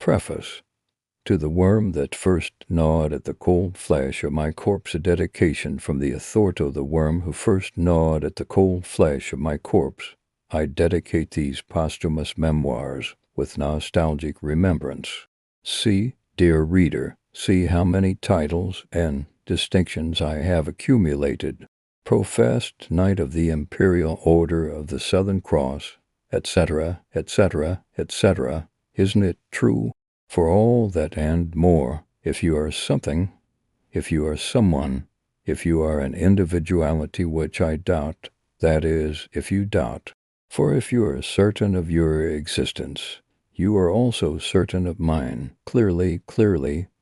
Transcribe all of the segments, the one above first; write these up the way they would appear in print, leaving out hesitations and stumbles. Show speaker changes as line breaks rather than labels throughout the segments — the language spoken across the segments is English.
Preface. To the worm that first gnawed at the cold flesh of my corpse, a dedication from the author of the worm who first gnawed at the cold flesh of my corpse. I dedicate these posthumous memoirs with nostalgic remembrance. See, dear reader, see how many titles and distinctions I have accumulated. Professed Knight of the Imperial Order of the Southern Cross, etc., etc., etc. Isn't it true? For all that and more, if you are something, if you are someone, if you are an individuality, which I doubt, that is, if you doubt. For if you are certain of your existence, you are also certain of mine. Clearly,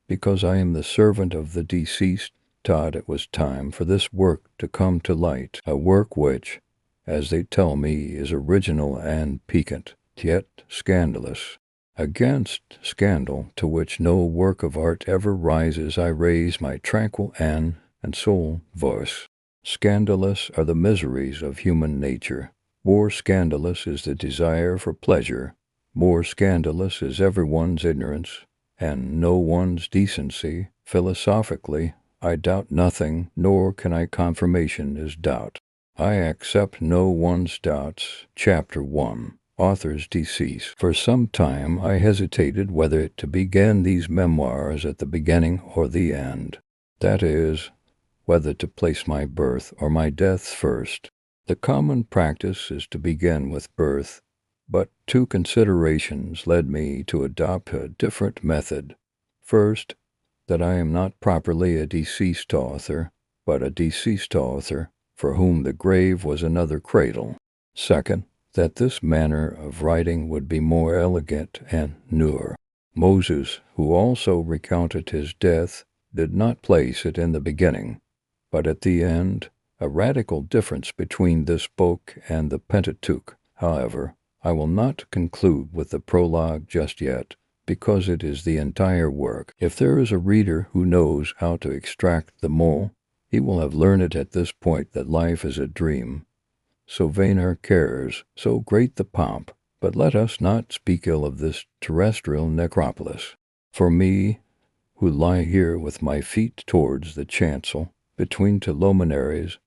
because I am the servant of the deceased, thought it was time for this work to come to light, a work which, as they tell me, is original and piquant, yet scandalous. Against scandal, to which no work of art ever rises, I raise my tranquil and sole voice. Scandalous are the miseries of human nature. More scandalous is the desire for pleasure. More scandalous is everyone's ignorance, and no one's decency. Philosophically, I doubt nothing, nor can I confirmation is doubt. I accept no one's doubts. Chapter 1. Author's decease. For some time I hesitated whether to begin these memoirs at the beginning or the end. That is, whether to place my birth or my death first. The common practice is to begin with birth, but two considerations led me to adopt a different method. First, that I am not properly a deceased author, but a deceased author for whom the grave was another cradle. Second, that this manner of writing would be more elegant and newer. Moses, who also recounted his death, did not place it in the beginning, but at the end, a radical difference between this book and the Pentateuch. However, I will not conclude with the prologue just yet, because it is the entire work. If there is a reader who knows how to extract the mole, he will have learned at this point that life is a dream. So vain our cares, so great the pomp, but let us not speak ill of this terrestrial necropolis. For me, who lie here with my feet towards the chancel, between two luminaries,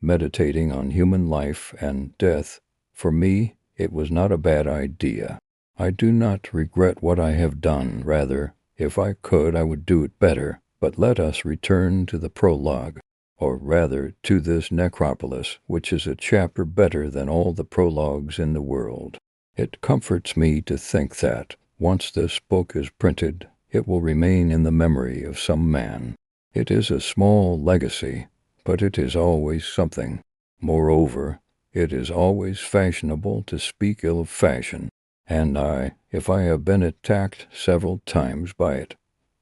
meditating on human life and death, for me it was not a bad idea. I do not regret what I have done. Rather, if I could, I would do it better. But let us return to the prologue, or rather to this necropolis, which is a chapter better than all the prologues in the world. It comforts me to think that, once this book is printed, it will remain in the memory of some man. It is a small legacy, but it is always something. Moreover, it is always fashionable to speak ill of fashion, and I, if I have been attacked several times by it,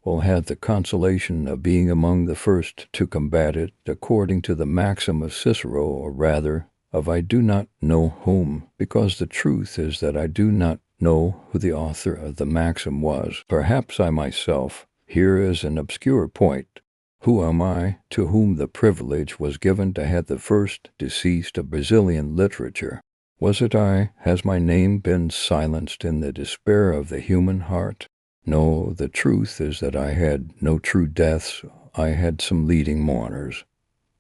will have the consolation of being among the first to combat it, according to the maxim of Cicero, or rather, of I do not know whom, because the truth is that I do not know who the author of the maxim was. Perhaps I myself. Here is an obscure point. Who am I, to whom the privilege was given to have the first deceased of Brazilian literature? Was it I? Has my name been silenced in the despair of the human heart? No, the truth is that I had no true deaths. I had some leading mourners,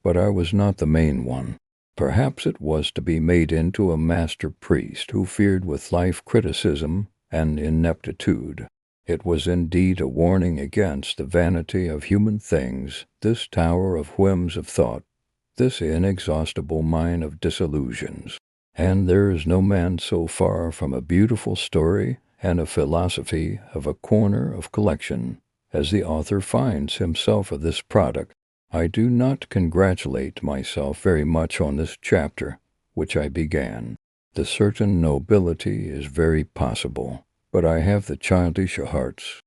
but I was not the main one. Perhaps it was to be made into a master priest who feared with life criticism and ineptitude. It was indeed a warning against the vanity of human things, this tower of whims of thought, this inexhaustible mine of disillusions. And there is no man so far from a beautiful story and a philosophy of a corner of collection as the author finds himself of this product. I do not congratulate myself very much on this chapter, which I began. The certain nobility is very possible, but I have the childish hearts